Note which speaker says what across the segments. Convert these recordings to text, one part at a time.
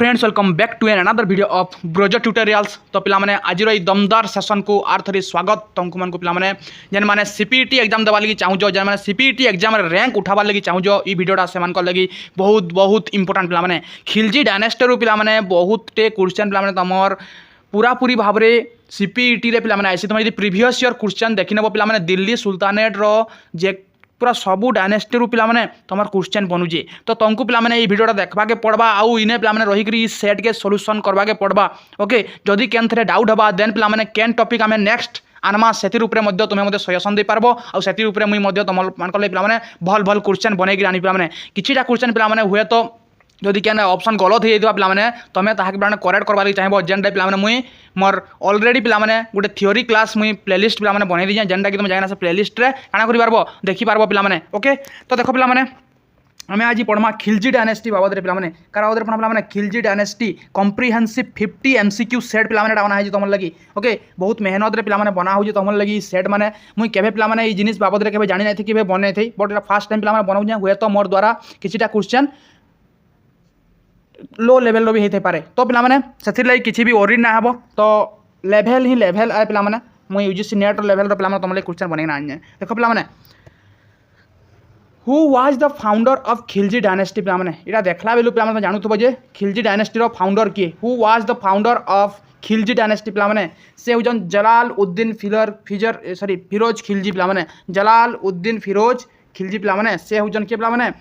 Speaker 1: Friends welcome back to an another video of Brojo tutorials. तो पिलाने आज दमदार सेशन को आर थरी स्वागत तुमको मन को पिलाने जेन माने सीपीटी एग्जाम देवा लगी चाहूँ जेन माने सीपीटी एग्जाम रेंक उठाबार लगी चाहूँ ये वीडियोटा से लगी बहुत बहुत इंपोर्टेंट पिलाने खिलजी डायनेस्टी पिलाने बहुत टे क्वेश्चन पिलाने तुम पूरापूरी भाव में सीपीटी रे पिलाने आईसी तुम प्रीवियस ईयर क्वेश्चन देखी नब पिलाने दिल्ली सुल्तानेट रो जे पूरा सबू डायनेस्टी रू पिलाने तुम क्वेश्चन बनूची तो तुमको पिलाने ये वीडियोटा देखा के पड़वा आउ इने पिलाने रही सेट के सॉल्यूशन करवा के पड़वा। ओके जदि केन थे डाउट हवा देन पिलाने केन टॉपिक आम नेक्स्ट आनमा से तुम्हें सजेसन दे पारबो आउे मुझे तुम मान पिलाने भल भल क्वेश्चन बनई आनी पिलाने किछिटा क्वेश्चन पिलाने हुए तो जदि क्या ऑप्शन गलत हो पाने तुम्हें ताकि करेक्ट करवा चाहिए जेनटा पिलाने मुई मोर ऑलरेडी पिलाने गोटे थियोरी क्लास मुई प्लेलिस्ट पिलाने बनई दी जेनटा कि तुम जाना से प्लेलिस्ट रे काना करि पारबो देखि पारबो पिलाने। ओके तो देखो पिलाने आम आज पढ़मा खिलजी डायनेस्टी बाबद पिलाने कार बाबद पढ़ा पिलाने Khilji dynasty comprehensive 50 MCQ set पिलाने बना है तुम लगी। ओके बहुत मेहनत रे पिलाने बना हो तुम लगी सेट माने मुई केबे पिलाने ये जिनिस बाबद रे केबे जानि नै थी केबे बनै थी बट फर्स्ट टाइम पिलाने बनाऊ हुए तो मोर द्वारा किछिटा क्वेश्चन लो लेवल रो भी होते पारे तो पिलाने से लगी किसी भी ओरी ना हे तो लेवल ही लेवल आए पिलाने मुई यूजीसी नेट लेवल रो पिलाने तुम लगी क्वेश्चन बने आनी देखो पिलाने who was the founder of Khilji dynasty पिलाने यहाँ देखला बेलू पिलाने जानूब जे खिलजी डायनेस्टी रो फाउंडर किए who was the founder of Khilji dynasty पिलाने से हुजन जलाल उद्दीन फिरोज खिलजी पिलाने जलाल उद्दीन फिरोज खिलजी पिलाने से हुजन किए पिलाने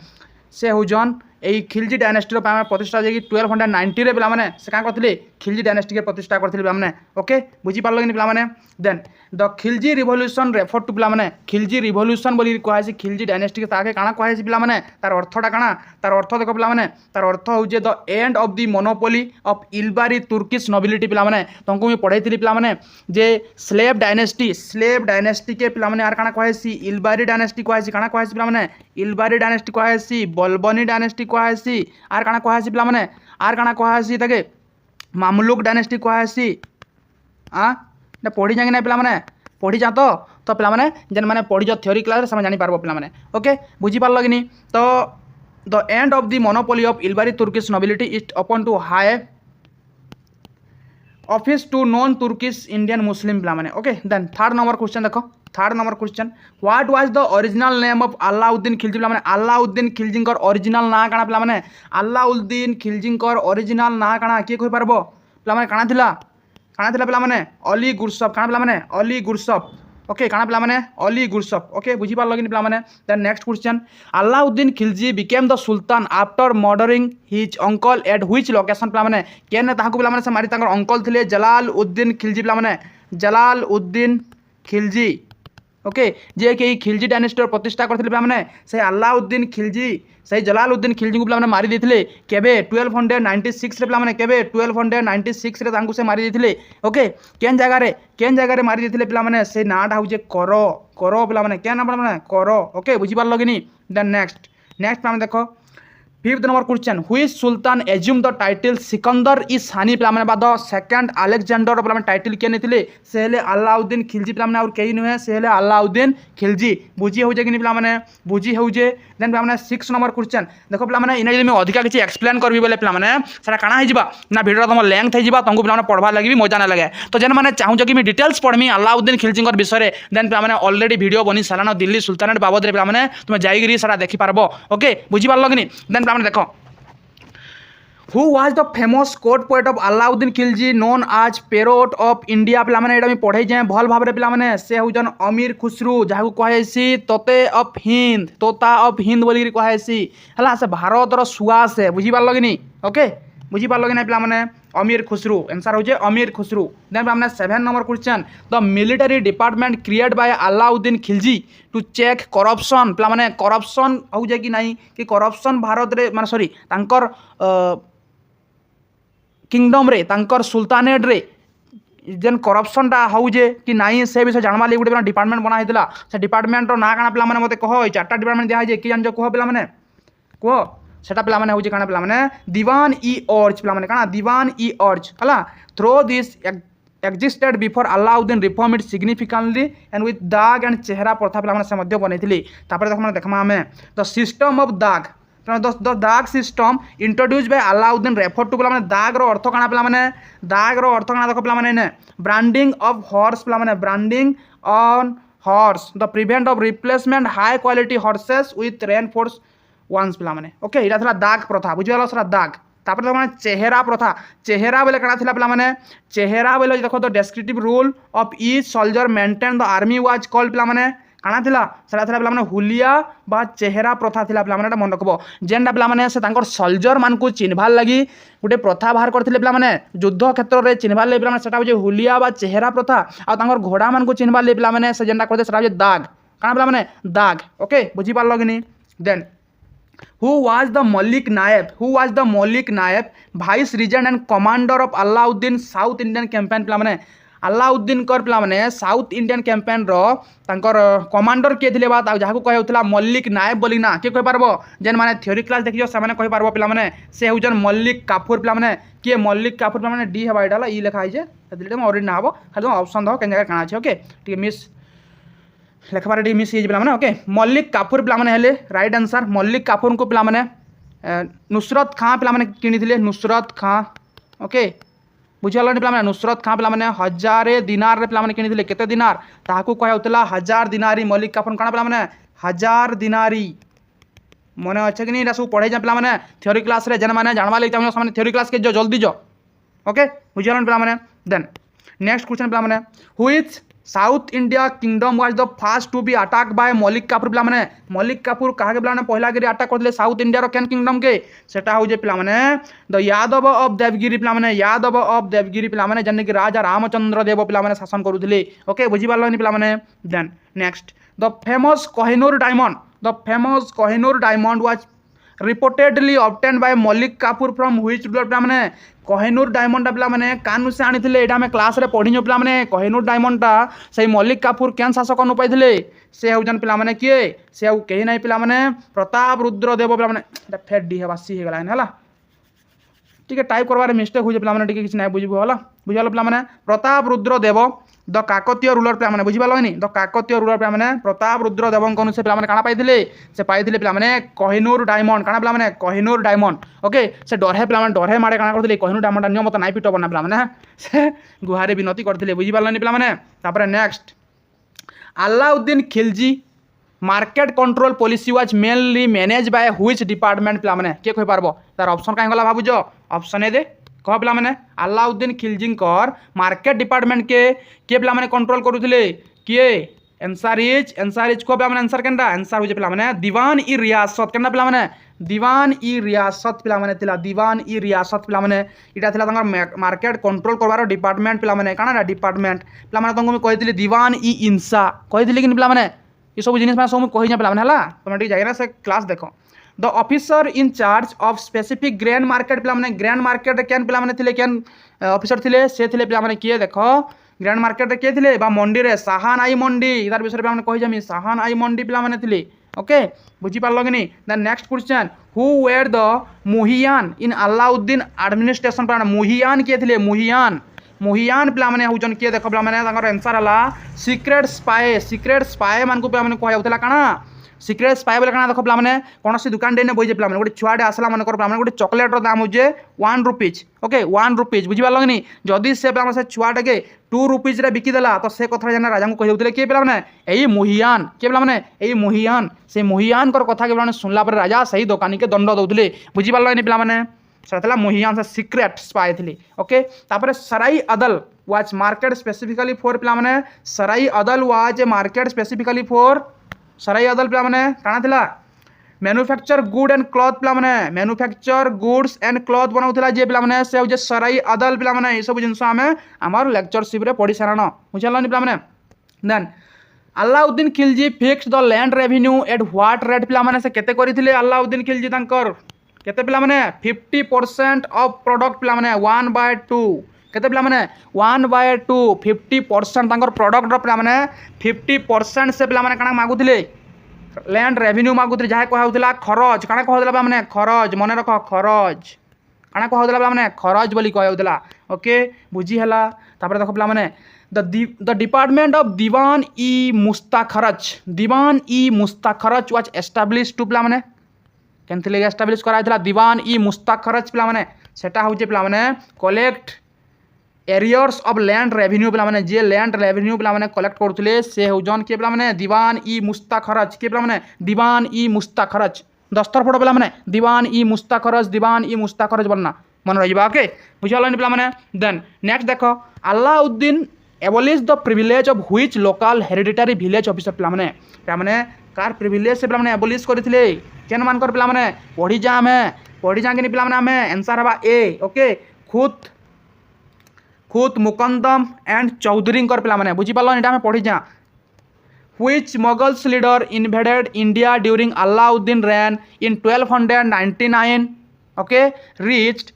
Speaker 1: से हुजन यही खिलजी डायनेस्टी प्रतिष्ठा जी 1290 रे पिलाने से क्या करते खिलजी डायनेस्टी के प्रतिष्ठा करते पिलाने। ओके बुझी पार्ल कि पिलाने then the Khilji revolution refer to पिलाने खिलजी रिवोल्यूशन बोली कहुए खिलजी डायनेस्टी के ताके काना कहुए पिलाने तार अर्थटा काना तार अर्थ देख पिलाने तार अर्थ हूँ the end of the monopoly of Ilbari Turkish nobility पिलाने तुमको मुझे पढ़ाई पिलाने जे स्लेव डायनेस्टी के पिलाने आर काना कहुए इलबारी डायनेस्टी कहुए काना कहुए पिलाने इलबारी डायनेस्टी कहुए बलबनी डायनेस्टी कहुए आर काना कहुए पिलाने आर काना कहुए ताके मामलुक डायनेस्टी कहुए हाँ पढ़ी जाए ना पिलाने पढ़ी जा तो पिलाने जेन मैंने पढ़ी थियोरी क्लास से जानी पारबो पिलाने। ओके बुझी पार्ल कि तो the end of the monopoly of Ilbari Turkish nobility is open to high office to non Turkish Indian Muslim पिलाने। Okay then third number question देखो third number question what was the original name of Alauddin Khilji पिलाने Alauddin Khilji original ना काना पिलाने Alauddin Khilji original ना काना किए कहि पारबो पिलाने काना थिला पिलाने अली गुरसफ काना पिलाने अली गुरसफ। ओके काना पिलाने अली गुरसफ। ओके बुझी पार्ल कि पिलाने then next question Alauddin Khilji became the sultan after murdering his uncle at which location पिलाने केने ताहाकु पिलाने से मारी तांकर अंकल थिले जलाल उद्दीन खिलजी पिलाने जलाल उद्दीन खिलजी। ओके जे कि खिलजी डायनेस्टी प्रतिष्ठा करथिले पिलाने से अलाउद्दीन खिलजी से जलालुद्दीन खिलजी को पिलाने मारी देथिले केबे 1296 रे पिलाने केबे 1296 रे तांकु से मारी देथिले। ओके केन जगह रे मारी देथिले पिलाने से नाटा होजे करो करो पिलाने केन ना पिलाने करो। ओके बुझी पार्ल कि देन नेक्स्ट पिलाने देखो fifth number question which Sultan assume the title Sikandar इ सानी पिलाने बाद सेकंड अलेक्जेंडर पिलाने टाइटल के नेथिले से हेले अलाउद्दीन खिलजी पिलाने और केही नुहे से हेले अलाउद्दीन खिलजी बुझी होजे कि पिलाने बुझी होजे। देन पिलाने 6 नंबर क्वेश्चन देखो पिलाने इने जदि मैं अधिका किछि एक्सप्लेन करबी बोले पिलाने सेटा काना हे जिबा ना वीडियो तुम लेंथ हे जिबा तुमको पिलाने पढ़वा लगी भी मजा ना लगे तो जेन माने चाहू कि मैं डिटेल्स पढ़मी अलाउद्दीन खिलजी विषय देन पिलाने ऑलरेडी वीडियो बनी सालाना दिल्ली सुल्तानेट बाबद रे पिलाने तुम जाइगिरी सेटा देखि पारबो। ओके बुझी पार्ल कि देन पिलाने देखो who was the famous court poet of Alauddin Khilji known as Perot of India पिलाने एटा पढ़े जाए भल भाव में पिलाने से हुजन अमीर खुसरू जहाँ कहुसी तोते ऑफ हिंद तोता ऑफ हिंद बोली कहुसी है से भारत सुआ से बुझी पार्ल कि ओके बुझी पार्ल कि पिलाने अमीर खुसरू आंसर हो अमीर खुसरू। देन पिलाने 7 number question the military department create by Alauddin Khilji to check corruption पिलाने करप्शन हो जाए कि नहीं कि करप्शन भारत रे माने सॉरी तांकर किंगडम रे तांकर सुल्तानेट रे जेन करप्शनटा होजे कि नहीं से विषय जानवा लगे गोटे डिपार्टमेंट बना होता से डिपार्टमेंट ना काना पिलाने मत कह 4टा डिपार्टमेंट दिखाई कि जान कह पिलाने कह सेटा पिलाने होजे काना पिलाने दीवान ई अर्ज पिलाने काना दीवान ई अर्ज हला through this existed before Alauddin reformed it significantly and with dag and chehra प्रथा पिलाने से मध्य बनैथिली तापर देखमा आमे the system of dagh the dagh system introduce by Alauddin refer to पे दाग रो अर्थ काना पे दाग रो अर्थ काना देखो पे ब्रांडिंग ऑफ हॉर्स पे branding on horse the prevent of replacement high quality horses with reinforce ones पे ओके यहाँ दाग प्रथा बुझीगल सर दाग तापर देखो चेहरा प्रथा चेहरा बेले काना थिला पे चेहरा बेले देखो the descriptive rule of each soldier maintain the army was called पे काना थिला सेटा थिला पे हुलिया बा चेहरा प्रथा थिला पे मन रखब जेनटा पे से तांकर सोल्जर मान को चिन्हबार लगी गोटे प्रथा बाहर करथिले पे युद्ध क्षेत्र में चिन्हबार लगे पे सेटा होजे हुलिया बा चेहरा प्रथा आ तांकर घोड़ा मान को चिन्हबार लगे पे से जेनटा करथे सेटा होजे दाग काना पे दाग ओके बुझी पारलो कि नहीं then Who was the Malik Naib? Who was the Malik Naib? Vice Regent and Commander of Alauddin South Indian Campaign पे अलाउद्दीन कर पे साउथ इंडियन कैंपेन रंकर कमांडर किए थे बात जहाँ कहला मल्लिक नायब बोली ना किए कह पार जेन मैंने थ्योरी क्लास देखिए से कह पार पे से हूँ मल्लिक काफुर पे किए मल्लिक काफुर पे डी है यहाँ ई लिखाई है और ना हम खाली ऑप्शन दो कहीं जगह काଣା अच्छे ओके ठीक मिस लेखबार टी मिस पे ओके मल्लिक काफुर पे हेले राइट आंसर मल्लिक काफुर को पे नुसरत खां पे किनी नुसरत खां ओके बुझल पे नुसरत खां पे 1000 दिनार पे किनी केते दिनार ताकू कहला 1000 दिनारी मल्लिक काफुर काଣା पे 1000 दिनारी मन अच्छे कि नहीं सब पढ़े पे थ्योरी क्लास रे जेन मैंने जानवा लगे चाहिए थ्योरी क्लास के जो जल्दी जो ओके बुझल पे देन नेक्स्ट क्वेश्चन पे which South India kingdom was the first to be attack by Malik Kafur पे मल्लिक काफुर कहा पे पहला गिरी अटैक करते साउथ इंडिया केन किंगडम के सेटा हो पे द यादव ऑफ देवगिरी पे यादव ऑफ देवगिरी पे जन कि राजा रामचंद्र देव पे शासन करुले ओके बुझी पार्ल पे then next the famous Kohinoor diamond was reportedly obtain by Malik Kafur from which ruler पे कोहिनूर डायमंड पे कानू से आनी यहाँ आम क्लास रे पढ़ी पे कोहिनूर डायमंडटा से मल्लिक काफुर केन शासक पाई से हूँ पे किए से कहीं ना पे प्रताप रुद्र देव पे फेर डी है सी है टे टाइप करवार मिस्टेक हो पे किसी ना बुझे बुझल पे प्रताप रुद्र देव द काकतीय रूलर पे बुझी पार्ल द काकतीय रूलर पे प्रताप रुद्र देव से पे काଣା पाई से पाई पे कोहिनूर डायमंड काଣା पे कोहिनूर डायमंड ओके से डरे पे डरे माड़े काଣା करते कोहिनूर डायमंड नियम मत नाई पिटब ना पे से गुहारे विनती करते बुझी पार्ल पे next Alauddin Khilji market control policy was mainly manage by which department पे किए कह पार तार ऑप्शन कहीं गला भावुज ऑप्शन ए दे कह पे अलाउद्दीन खिलजी मार्केट डिपार्टमेंट के पे कंट्रोल करुले किए आंसर इज कह पे आंसर केनटा आंसर हो पे दीवान ई रियासत केनटा पे दीवान ई रियासत पे दीवान ई रियासत पे यहाँ मार्केट कंट्रोल करवार डिपार्टमेंट पे काଣା डिपार्टमेंट पे तुमको कही दीवान ई इंसा कही कि पे ये सब जिन सब कही पे तुम जाइए से क्लास देख the officer in charge of specific grand market पे ग्रैंड मार्केट केन पे केन ऑफिसर थे से पे किए देख ग्रैंड मार्केट किए थे मंडी रे साहान आई मंडी तार विषय पे कही साहान आई मंडी पे ओके बुझी पार्ल कि नहीं then next question who were the मुहियान इन अलाउद्दीन एडमिनिस्ट्रेशन पे मुहियान किए थे मुहियान पे हूँ किए देख पे आंसर है सिक्रेट स्पाए मान को कहला काଣା सिक्रेट स्पाए बोले काଣା देख पे कौन सी दुकान डेने बोझे पे गोटे छुआटे आसला मन कर पे गोटे चॉकलेट दाम हो 1 रुपीज ओके 1 रुपीज बुझी पार्ल कि नहीं जदि से से छुआटे के 2 रुपीज बिकिदेला तो से कथा जाना राजा को कही किए पे यही मुहियान किए पे यही मुहियान से मुहियान कथा के सुनला पर राजा सही दुकानी के दंड दौले बुझी पार्ल पे से मुहियान से सिक्रेट स्पाए थी ओके तापर सराई अदल वाज मार्केट स्पेसिफिकली फॉर पे सराई अदल वाज मार्केट स्पेसिफिकली फॉर सराई अदल पे काଣା थिला मैन्युफैक्चर गुड एंड क्लॉथ पे मैन्युफैक्चर गुड्स एंड क्लॉथ बनाऊला जे पे से हूँ सराई अदल पे ये सब जिनस आम आम लेक्चरशिप रे पढ़ी सारण बुझल पे then Alauddin Khilji fix the land revenue at what rate पे से केते करथिले अलाउद्दीन खिलजी तांकर केते पे 50% ऑफ प्रोडक्ट पे 1/2 केते पे 1/2 50% प्रोडक्ट पे 50% से पे काଣା मागुथिले लैंड रेवेन्यू मागुथिले जहाँ कहला खरच काଣା कहला पे खरच मन रख खरच काଣା कहला पे खरच बोली कहला ओके बुझी हला तापर देख पे the department of Diwan e Mustakhraj was establish to पे କେମିତି ଏଷ୍ଟାବ୍ଲିଶ କରାଯାଇଥିଲା ଦିୱାନ ଇ ମୁସ୍ତାଖରଜ ପିଲାମାନେ ସେଟା ହେଉଛି ପିଲାମାନେ collect arrears of land revenue पे जे लैंड रेवेन्यू पे कलेक्ट करुले से होजन किए पे दीवान इ मुस्ताखरज किए पे दीवान इ मुस्ताखरज दस्तरफोड़ पे दीवान इ मुस्ताखरज दीवान इ मुस्ताखरज बोलना मन रही ओके बुझानी पे देन नेक्स्ट देख Alauddin abolish the privilege of which local hereditary village officer पे कार प्रिविलेज से पे एबोलिश करते केन मानकर पे पढ़ी जा कि पे आंसर हवा ए ओके खुद मुकंदम एंड चौधरी पे बुझीपाल ये पढ़ी जा which Mughals leader invaded India during Alauddin reign in 1299 okay reached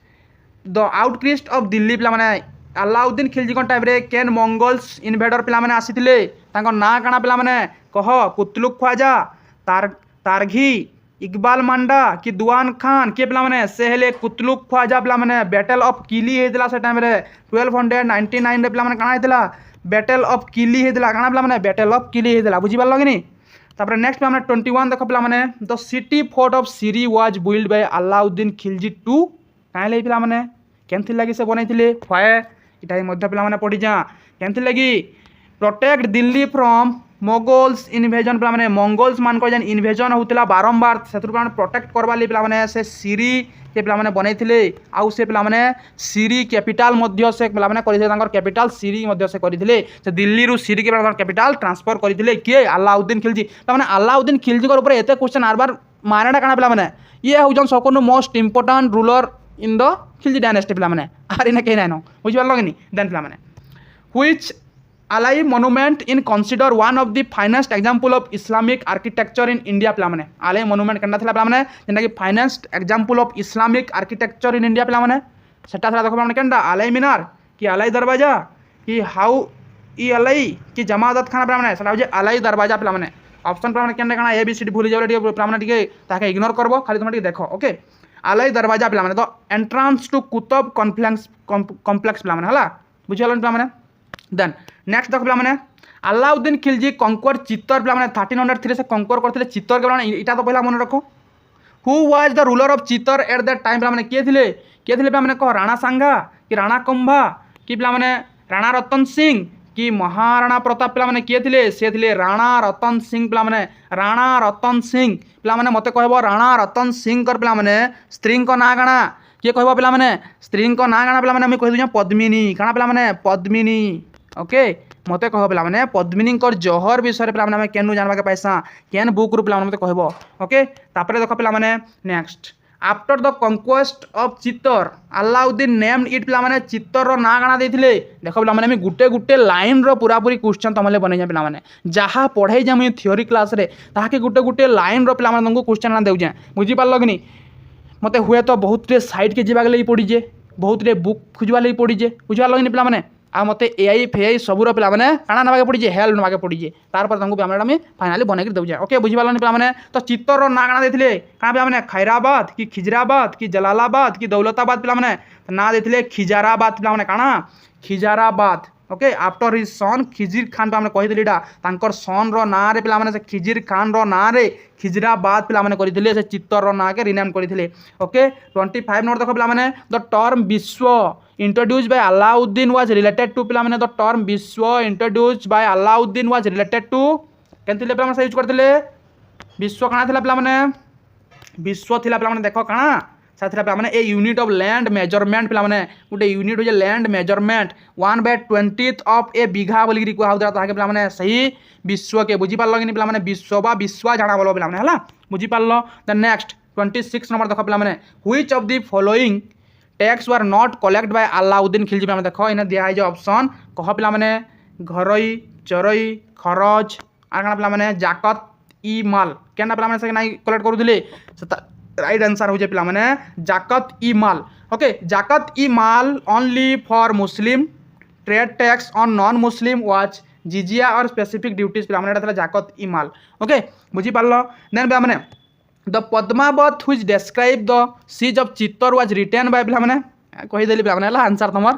Speaker 1: the outskirts of Delhi पे अलाउद्दीन खिलजी टाइम रे केन मंगोल्स इन्वेडर पे आसीथिले तांको ना काना पे कह कुतलुक ख्वाजा तारघी इकबाल मांडा कि दुआन खान किए पे से हेले कुतलुक ख्वाजा पे बैटल ऑफ किली होता से टाइम रे 1299 रे पे काना होता बैटल ऑफ किली होता काना पे बैटल ऑफ किली होता बुझीपार कि तापर नेक्स्ट पे 21 देख पे the city fort of Siri was build by Alauddin Khilji टू कहीं पे केमथि लगी से बनई फायर इटा पे पढ़ी जा केमथि लगी protect Delhi from moguls invasion पे मंगोल्स मान जेन इन्वेजन होता बारंबार से प्रोटेक्ट करवा पे से सिरी के पे बनई आउ से पे सिरी कैपिटल से कैपिटल सिरी से करते से दिल्ली रू सिरी के कैपिटल ट्रांसफर करते किए अलाउद्दीन खिलजी पे अलाउद्दीन खिलजी एत क्वेश्चन आर बार मानेटा काना पे ये हूँ सबको most important ruler in the Khilji dynasty पे आर इन कहीं नाइन बुझीपार कि देन पे which Alai monument in consider one of the finest example of Islamic architecture in India पे अलाई मोनुमेंट केनटा थला पे जेनटा कि finest example of Islamic architecture in India पे सेटा थला देखो केनटा अलाई मीनार कि अलाई दरवाजा कि हाउ ई अलाई कि जमादत खाना पे सेटा हो अलाई दरवाजा पे ऑप्शन पे केनटा काना एबीसीडी भूली जाओ पे ताके इग्नोर करबो खाली तुम देखो ओके अलाई दरवाजा पे the entrance to Qutub complex पे है बुझल पे देन नेक्स्ट देख पे अलाउद्दीन खिलजी कंकर चित्तर पे 1303 से कंकर करते चित्तर के इटा तो पहला मन रखो who was the ruler of चित्तर एट दैट टाइम पे किए थे पे कह राणा सांगा कि राणा कुंभा कि पे राणा रतन सिंह कि महाराणा प्रताप पे किए थे से थे राणा रतन सिंह पे राणा रतन सिंह पे मत कह राणा रतन सिंह पे स्त्री ना काଣା किए कह पे स्त्री ना काଣା पे कह पद्मिनी काଣା पे पद्मिनी ओके मत कह पे पद्मिनी जहर विषय पे केनु जानवा के पैसा केन बुक रू पे मत कह ओके तापर देख पे next after the conquest of चित्तर अलाउद्दीन नेम्ड इट पे चित्तर ना काଣା देथिले देख पे गुटे गुटे लाइन रो पूरा पूरी क्वेश्चन तुमले बनै जा पे जहाँ पढ़े जा मुझे थ्योरी क्लास रे ताके गुटे गुटे लाइन रो पे तुमको क्वेश्चन देउजे बुझी पारल कि मते हुए तो बहुत रे साइड के जीवा लगी पड़ीजे बहुत रे बुक खोजवा लगी पड़ीजे बुझा लगे पे आ मत एआई फेआई सबूर पे काଣା नवाके पड़ीजे हेल्प नवाके पड़ीजे तार पर तुमको पे फाइनाली बनकर देउजे ओके बुझीपारल पे तो चित्तर ना काଣା देथिले काଣା पे खैराबाद कि खिजराबाद कि जलालाबाद कि दौलताबाद पे ना देथिले खिजाराबाद पे काଣା Khizrabad okay after his son Khizr Khan पे कही तांकर सन रो ना रे पे से खिजिर खान रो ना रे खिजराबाद पे करते से चित्तर ना के रिनेम करते ओके 25 नंबर देख पे the term Biswa introduce by Alauddin was related to पे the term Biswa introduce by Alauddin was related to केनथिले पे यूज करते विश्व काଣା थिला पे विश्व थिला पे देख काଣା साथी पे a unit of land measurement पे गोटे यूनिट हो लैंड मेजरमेंट 1/20 ऑफ ए बीघा बोलिकी कहूला पे सही विश्व के बुझीपार कि पे विश्व बा विश्वा जाना बोल पे है बुझीपार द नेक्स्ट 26 नंबर देख पे which of the following tax were not collect by Alauddin Khilji पे देख इन दिखाई ऑप्शन कह पे घरई चरई खरच आर पे जाकत ई माल क्या पे से कलेक्ट करूले राइट आंसर हो पे जाकत ई माल ओके जाकत ई माल only for Muslim trade tax on non Muslim was जिजिया और स्पेसिफिक ड्यूटीज पे जाकत ई माल ओके बुझीपार देन पे the Padmavat which describe the siege of Chittor was written by पे कहीदेली पे आंसर तुम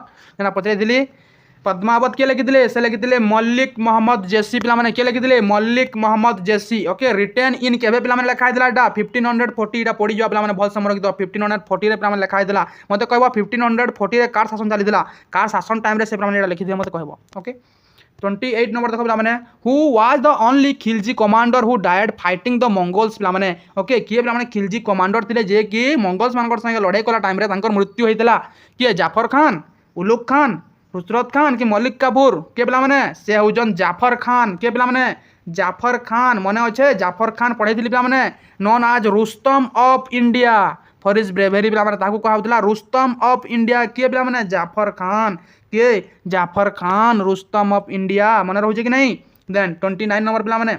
Speaker 1: पचारि पद्मावत किए लिखिले से लिखिले मल्लिक मोहम्मद जेसी पिला माने किए लिखिले मल्लिक मोहम्मद जेसी ओके रिटेन इन केबे पिला माने लिखा हैदला 1540 इटा पड़ी जो पिला माने भल समर रखिदो 1540 रे पिला माने लिखा हैदला मते कहबो 1540 रे कार शासन चली दिला कार शासन टाइम रे से पिला माने एटा लिखि दियो मते कहबो ओके 28 नंबर देखो पिला माने who was the only Khilji commander who died fighting the Mongols पिला माने ओके किए पिला माने खिलजी कमांडर थिले जे कि मंगोल्स मानकर संगे लड़ाई कला टाइम रे तांकर मृत्यु होइतला किए जाफर खान उलुग खान नुसरत खान कि मल्लिक काफूर के पिला माने से होजन जाफर खान के पिला माने जाफर खान मने अच्छे जाफर खान पढ़ाई पिला माने नॉन आज Rustam of India for his bravery पिला माने ताकू कहा रुस्तम ऑफ इंडिया के पिला माने जाफर खान के Zafar Khan Rustam of India मन रोचे कि नहीं। देन 29 नंबर पिला माने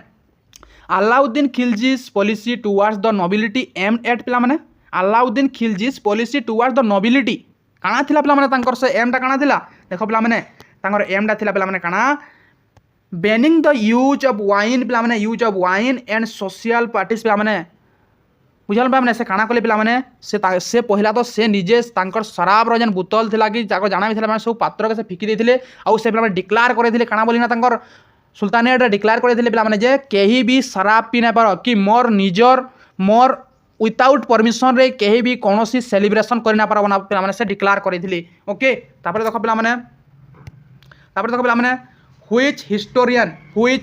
Speaker 1: Alauddin Khilji's policy towards the nobility aimed at पिला माने Alauddin Khilji's policy towards the nobility काଣା थिला पिला माने तांकर से एमटा काଣା थिला देखो पिला माने तांकर एमटा थिला पिला माने काଣା banning the use of wine पिला माने use of wine and social parties पिला माने बुझल पिला माने से काଣା कले पिला माने से पहिला तो से निजे तांकर शराब रो जन बोतल थिला कि जाको जाना भी थिला माने सब पात्र के से फिकी देथिले आ से पिला माने डिक्लेयर करे थिले काଣା बोलिना तांकर सुल्तानेट रे डिक्लेयर करे थिले पिला माने जे केही भी शराब पी नै पारो कि मोर निजर मोर विदाउट परमिशन रे कहीं भी कौन सी सेलिब्रेशन करना पारबना पिला माने से डिक्लेयर करिथिले ओके तापर देखो पिला माने which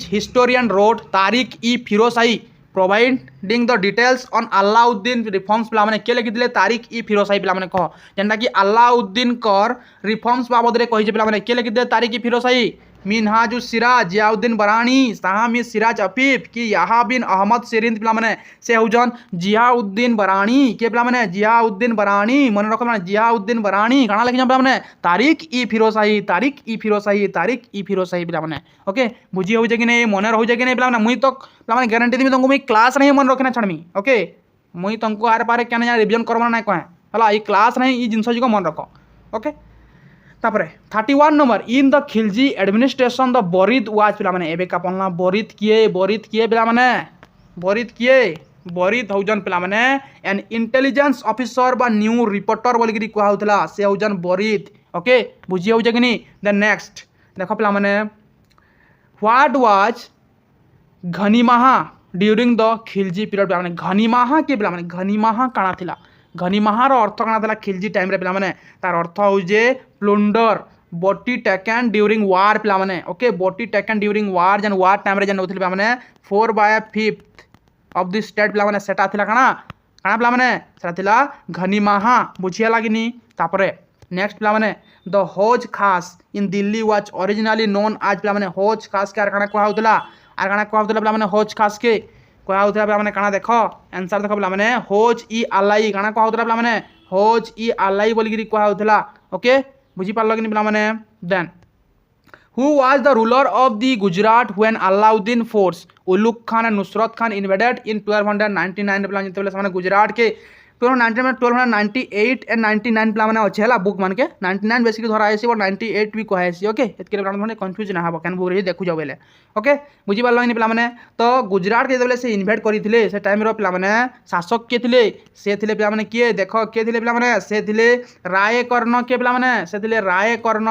Speaker 1: historian wrote Tarikh e Firozshahi providing the details on Alauddin reforms पिला माने के लिखिथिले तारिक ई फिरोजशाही पिला माने कह जेंटा कि अलाउद्दीन कर रिफॉर्म्स बाबद रे कहि जे पिला माने के लिखिथिले तारिक ई फिरोजशाही मिनहाजुल सिराज जियाउद्दीन बरानी साहमी सिराज अफीफ कि याहा बिन अहमद सिरिंद पिला माने से हुजन जियाउद्दीन बरानी के पिला माने जियाउद्दीन बरानी मन रखो माने जियाउद्दीन बरानी काना लिखि पिला माने तारिक ई फिरोजशाही पिला माने ओके बुझी हो जे कि नहीं मन रहो जे कि नहीं पिला माने मुई तो पिला माने गारंटी देबी तुमको मुई क्लास नहीं मन रखना छाड़मी ओके मुई तुमको आर पारे केन रिवीजन करबा ना कहे हला ई क्लास नहीं ई जिंस जो मन रखो ओके तापरे 31 number in the Khilji administration the barid was पिला माने एबे का पन्ना बरीद किए पिला माने बरीद हौजन पिला माने एन इंटेलिजेंस ऑफिसर बा न्यू रिपोर्टर बोली गिरी कहौ थला से हौजन बरीद ओके बुझी हो जगनी द नेक्स्ट देखो पिला माने व्हाट वाज घनीमाहा ड्यूरिंग द खिलजी पीरियड पिला माने घनीमाहा के पिला माने घनीमाहा काना थिला घनीमाहार अर्थ काना थिला खिलजी टाइम रे पिला माने तार अर्थ हो जे प्लुंडर बोटी टेकन ड्यूरिंग वार पिला माने ओके बोटी टेकन ड्यूरिंग वार जन वार टाइम रे जन नउथिल पिला माने 4/5 ऑफ द स्टेट पिला माने सेटा थिला काना पिला माने सेटा थिला घनीमाहा बुझिया लागिनी तापरे नेक्स्ट पिला माने the Hauz Khas in Delhi was originally known as पिला माने हौज खास के काना कहौ थला पिला माने हौज खास के कहौ थला पिला माने काना देखो आंसर देखो पिला माने हौज ई आलाई काना कहौ थला पिला माने हौज ई आलाई बोली गिरी कहौ थला ओके बुझी पारलो कि पिला माने then who was the ruler of the Gujarat when Alauddin force Ulugh Khan and Nusrat Khan invaded in 1299 पिला जते माने गुजरात के 1298 एंड 99 पिला माने अच्छे हला बुक मान के 99 बेसिकली धरा आइसी और 98 भी कहैसी ओके एतके पिला माने कंफ्यूज ना हबो कैन बुक रे देखु जाउ बेले ओके बुझी पारलो कि पिला माने तो गुजरात के जते से इन्वेड करिथिले से टाइम रो पिला माने शासक के थिले से थिले पिला माने किए देखो के थिले पिला माने से थिले राय कर्ण के पिला माने से थिले राय कर्ण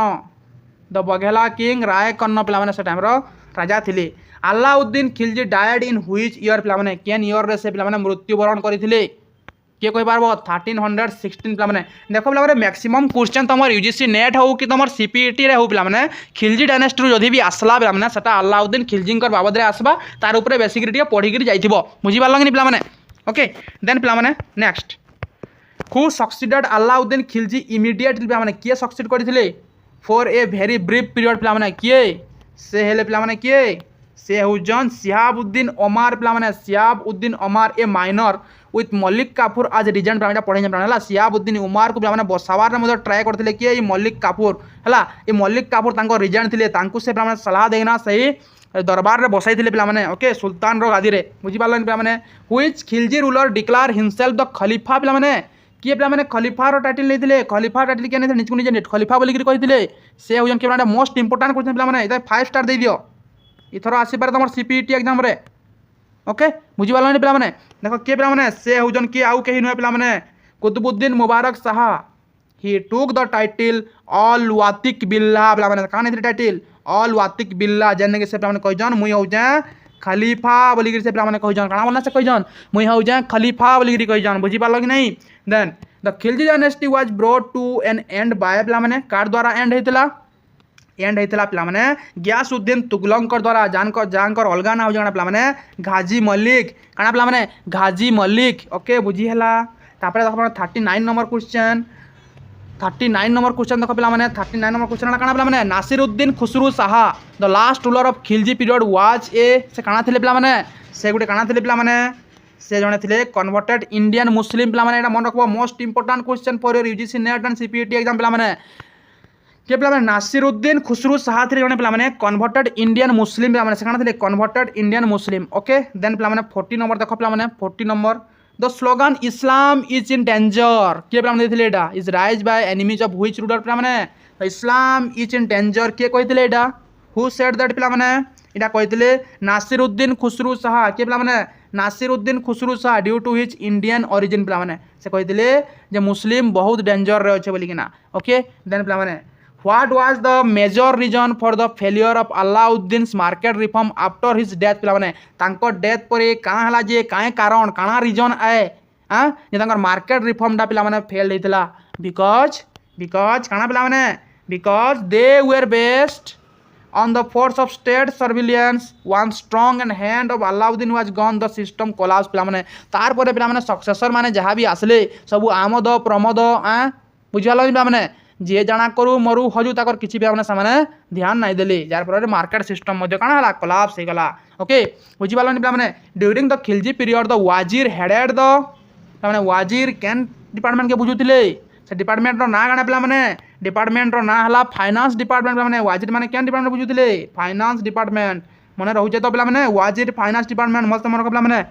Speaker 1: द बघेला किंग राय कर्ण पिला माने से टाइम रो राजा थिले Alauddin Khilji died in which year पिला माने केन ईयर रे से पिला माने मृत्युवरण करिथिले किए कहि पारबो 1316 पिला माने देखो पिला माने मैक्सिमम क्वेश्चन तमर यूजीसी नेट हो कि तमर सीपीईटी रे हो पिला माने खिलजी डायनेस्टी रो जदी भी आसला पिला माने सेटा अलाउद्दीन खिलजींकर बाबद रे आसबा तार ऊपर बेसिकली टिके पढी गिरी जाइथिबो बुझी पारलो कि पिला माने ओके देन पिला माने next who succeeded Alauddin Khilji immediately पिला माने किए सक्सीड करिथिले for a very brief period पिला माने किए से हेले पिला माने किए से हुजन शिहाबुद्दीन ओमार पिला माने Shihabuddin Omar a minor with Malik Kafur as regent पिला पढ़े जाना शिहाबुद्दीन उमार को पिला बसावार में ट्राए करते किए मल्लिक काफूर है ये मल्लिक काफूर तांको रिजेंट थे तांको से पिला सलाह देना सही दरबार रे बसाई थे पिला ओके सुल्तान रो गादी रे बुझी पारल पिला which Khilji ruler declare himself the खलीफा पिला किए पिला खलीफार टाइटल नहीं खलीफा टाइटल किए नहीं निजको निजे खलीफा बोलिक कही से हूँ कि मोस्ट इंपोर्टाट क्वेश्चन पिला 5 स्टार दे दियो इथर आसपार तुम सीपीईटी एग्जाम रे ओके बुझी पारल पिला देखो किए पिला से हूँ किए आउ कहीं नुहे पिला Qutbuddin Mubarak Shah he took the title Al Watiq Billah पिला माने कान इतरे टाइटल Al Watiq Billah जन के से पिला माने कहि जन मुई हो जा खलीफा बोली के से पिला माने कहि जन काना बोलना से कहि जन मुई हो जा खलीफा बोली के कहि जन बुझी पालो कि नहीं then the Khilji dynasty was brought to an end by पिला माने कार द्वारा एंड हेतला एंड हेतला पिला माने गियासुद्दीन तुगलकर द्वारा जानकर अलगा ना हो जणा पिला माने घाजी मलिक काना पिला माने घाजी मलिक ओके बुझी हला तापरे देखो 39 नंबर क्वेश्चन 39 नंबर क्वेश्चन देखो पिला माने 39 नंबर क्वेश्चन काना पिला माने Nasiruddin Khusrau Shah the last ruler of Khilji period was a से काना थिले पिला माने से गुटे काना थिले पिला माने से जने थिले कन्वर्टेड इंडियन मुस्लिम पिला माने एटा मन रखबो most important question for your UGC net and CPT exam पिला माने के पिला माने नासिरुद्दीन खुसरू शाह थिले जने पिला माने कन्वर्टेड इंडियन मुस्लिम पिला माने से काना थिले converted Indian Muslim okay then पिला माने 40 नंबर देखो पिला माने 40 number the slogan Islam is in danger के पिला माने देथिले एटा is raise by enemies of which ruler पिला माने इस्लाम इज इन डेंजर के कहिथिले एटा हु सेड दैट पिला माने एटा कहिथिले नासिरुद्दीन खुसरू शाह के पिला माने Nasiruddin Khusrau Shah due to his Indian origin पिला माने से कहिथिले जे मुस्लिम बहुत डेंजर रे अछि बोली किना ओके देन पिला माने What was the major reason for the failure of Alauddin's market reform after his death पिला माने तांको डेथ पर काना हला जे काहे कारण काना रीजन आए हां जे तांकर मार्केट रिफॉर्म डा पिला माने फेल हेतला बिकॉज काना पिला माने because they were based on the force of state surveillance one strong and hand of Alauddin was gone the system collapsed पिला माने तार पर पिला माने सक्सेसर माने जहां भी आसले सब आमद प्रमोद बुझालो पिला माने जे जाना करू मरु हजू ताकर किछि भी हमने सामने ध्यान नहीं देली जार पर मार्केट सिस्टम मध्ये काना हला कोलैप्स हे गला ओके बुझी पालन पिला माने during the Khilji period the वाजीर हेडेड द माने वाजीर कैन डिपार्टमेंट के बुझुतिले से डिपार्टमेंट रो ना गाना पिला माने डिपार्टमेंट रो ना हला फाइनेंस डिपार्टमेंट पिला माने वाजीर माने कैन डिपार्टमेंट बुझुतिले फाइनेंस डिपार्टमेंट मने रहु जे तो पिला माने वाजीर फाइनेंस डिपार्टमेंट मस्त मन पिला माने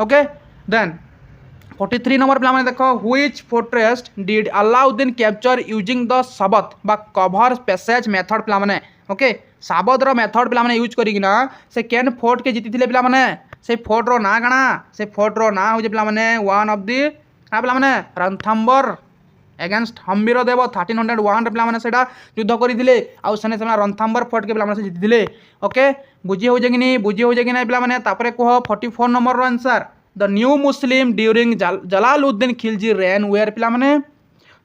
Speaker 1: ओके देन 43 नंबर पिला माने देखो which fortress did Alauddin capture using the सबत बा कवर पैसेज मेथड पिला माने ओके साबत रो मेथड पिला माने यूज करी ना से कैन फोर्ट के जीतिथिले पिला माने से फोर्ट रो ना गाना से फोर्ट रो ना हो जे पिला माने वन ऑफ द का पिला माने रणथंबर अगेंस्ट हम्बीर देव 1301 पिला माने सेटा युद्ध करिथिले आ सने सना रणथंबर फोर्ट के पिला माने से जीतिथिले ओके बुझी हो जे कि नहीं बुझी हो जे कि नहीं पिला माने तापरे कहो 44 नंबर रो answer The new Muslim during Jalaluddin Khilji reign where पिला माने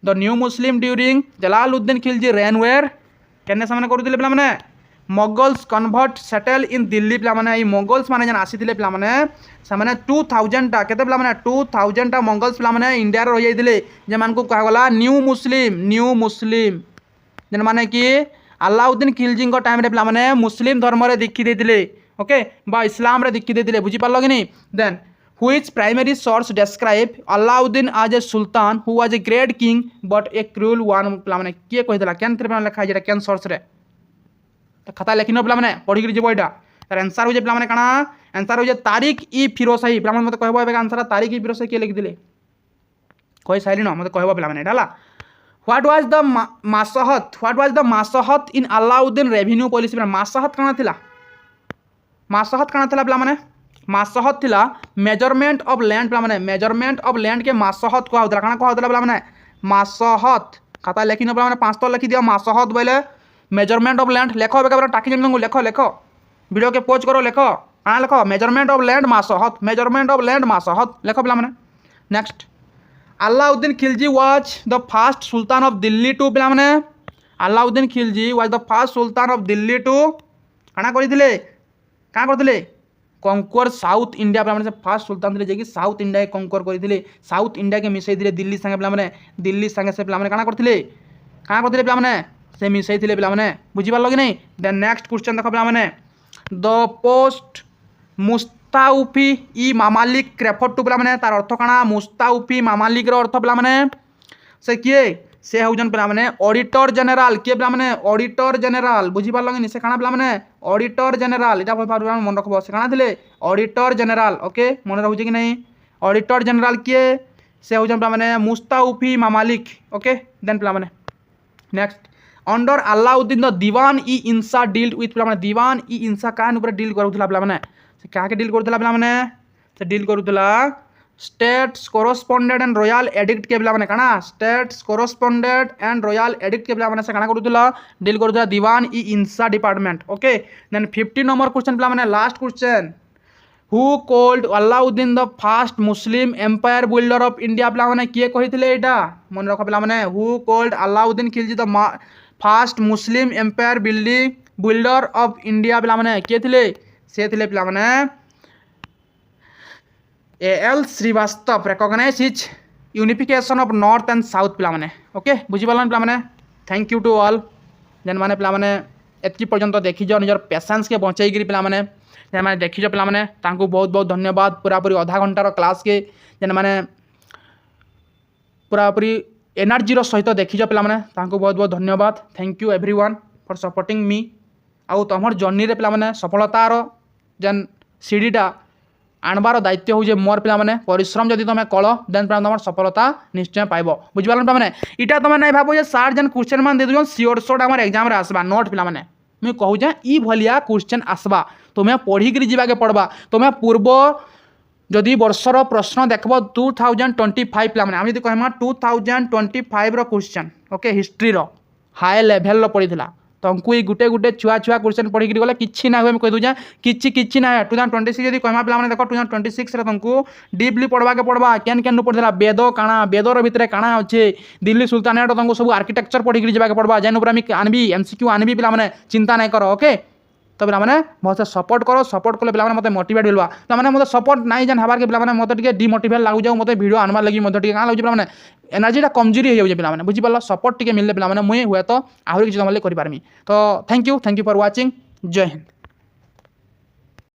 Speaker 1: The new Muslim during Jalaluddin Khilji reign where केने सामने करूथिले पिला माने Mughals convert settle in Delhi पिला माने ई Mughals माने जन आसीथिले पिला माने सामने 2000 टा केते पिला माने 2000 टा Mughals पिला माने इंडिया रे रहि जाइथिले जे मान को कहा गला न्यू मुस्लिम जन माने कि अलाउद्दीन खिलजी को टाइम रे पिला माने मुस्लिम धर्म रे दीक्षित देथिले ओके बा इस्लाम रे दीक्षित देथिले बुझी पालो कि नहीं then Which primary source describe Alauddin as a sultan who was a great king but a cruel one पिला माने के कहि देला केन त्रिपन लिखा जेटा केन सोर्स रे त खाता लेखिनो पिला माने पढि के जेबो एटा तार आंसर हो जे पिला माने काना आंसर हो जे तारिक ई फिरोशाही पिला माने मते कहबो एबे आंसर तारिक ई फिरोशाही के लिख दिले कोई साइली न मते कहबो पिला माने एटा हला What was the masahat in Alauddin revenue policy masahat काना थिला पिला माने मासहत थिला मेजरमेंट ऑफ लैंड पिला माने मेजरमेंट ऑफ लैंड के मासहत को होतला काना को होतला पिला माने मासहत खाता लेखिनो पिला माने पांच तो लिखि दियो मासहत बोले मेजरमेंट ऑफ लैंड लेखो बेका टाकी जन लेखो वीडियो के पोज करो लेखो काना लेखो मेजरमेंट ऑफ लैंड मासहत लेखो पिला माने next Alauddin Khilji was the first sultan of Delhi to पिला माने Alauddin Khilji was the first sultan of Delhi to काना करथिले कंकर साउथ इंडिया पिला माने फर्स्ट सुल्तान थे जे साउथ इंडिया के कंकर करथिले साउथ इंडिया के मिसई दिले दिल्ली संगे पिला माने दिल्ली संगे से पिला माने काना करथिले पिला माने से मिसई थिले पिला माने बुझी पालो कि नहीं देन नेक्स्ट क्वेश्चन देखो पिला माने द पोस्ट मुस्ताउफी ई मामालिक क्रेफर टू पिला माने तार अर्थ काना मुस्ताउफी मामालिक रो अर्थ पिला माने से किए से होजन पिला माने ऑडिटर जनरल के पिला माने ऑडिटर जनरल बुझी पालो कि नहीं से काना पिला माने ऑडिटर जनरल इटा मन रखबो से काना थिले ऑडिटर जनरल ओके मन रहउजे कि नहीं ऑडिटर जनरल के से होजन पिला माने मुस्ताउफी मामालिक ओके देन पिला माने next under Alauddin the Diwan E Insha dealt with पिला माने दीवान ई इंसा कान ऊपर डील करूथला पिला माने से का के डील करूथला पिला माने से डील करूथला states corresponded and royal edict के पिला माने काना states corresponded and royal edict के पिला माने से काना करूतला डील करूतला दीवान ई Insha department okay then 50 number question पिला माने last question who called Alauddin the first Muslim empire builder of India पिला माने किए कहिथिले एटा मन रख पिला माने who called Alauddin Khilji the first Muslim empire builder of India पिला माने किए थिले से थिले पिला माने A.L. Srivastava recognise his unification of north and south पिला माने ओके बुझी पालन पिला माने थैंक यू टू ऑल जेन माने पिला माने एतकी पर्यंत देखिज निजर पेशेंस के बचाई गिरी पिला माने जेन माने देखिज पिला माने तांको बहुत बहुत धन्यवाद पूरा पूरी आधा घंटार क्लास के जेन माने पूरा पूरी एनर्जी सहित देखिज पिला माने तांको बहुत बहुत धन्यवाद thank you everyone for supporting me आउ तमर जर्नी रे पिला माने सफलतार जेन सीढ़ीटा आणबार दायित्व हो मोर पिला माने परिश्रम जदि तुम कल देन तुम सफलता निश्चय पाइब बुझिपाल मैंने इटा तुम नहीं भाव सार जेन क्वेश्चन मान दे दून सियोर सोट आम एग्जाम आसवा नोट पिला माने मुझे कहूँ ई भलिया क्वेश्चन आसवा तुम्हें पढ़िकी जावाके पड़वा तुम्हें पूर्व जदि वर्षर प्रश्न देखब 2025 पिला माने आम जदि कहमा 2025 question okay history high level पड़ी तुमको ये गोटे गोटे छुआ छुआ क्वेश्चन पढ़ी गले कि ना हुए कह दूँ कि ना 2026 यदि कहमा पिला देख 2026 तुमको डीपली पढ़वा के पड़वा केन केन पढ़ा वेद काଣା वेदर भितर काଣା अच्छे दिल्ली सुल्तानेट तुमको सब आर्किटेक्चर पढ़ी जावाके पड़वा जेन आनबी एमसीक्यू आनबी पिला माने चिंता नहीं कर ओके तो पिला माने बहुत सपोर्ट करो सपोर्ट कले पिला मत मोटिवेट मिलवा तो मैंने मतलब सपोर्ट नहीं जान हबार के पिला माने मत टिके डिमोटिवेट लागू जाऊ मत वीडियो आनबार लगी मत टिके लागू पिला माने एनर्जीटा कमजोरी हो जाए पिला माने बुझी पाल सपोर्ट टिके मिलले पिला माने मुई हुए तो आहरी किसी तुम कर पारमी तो थैंक यू फॉर वाचिंग जय हिंद।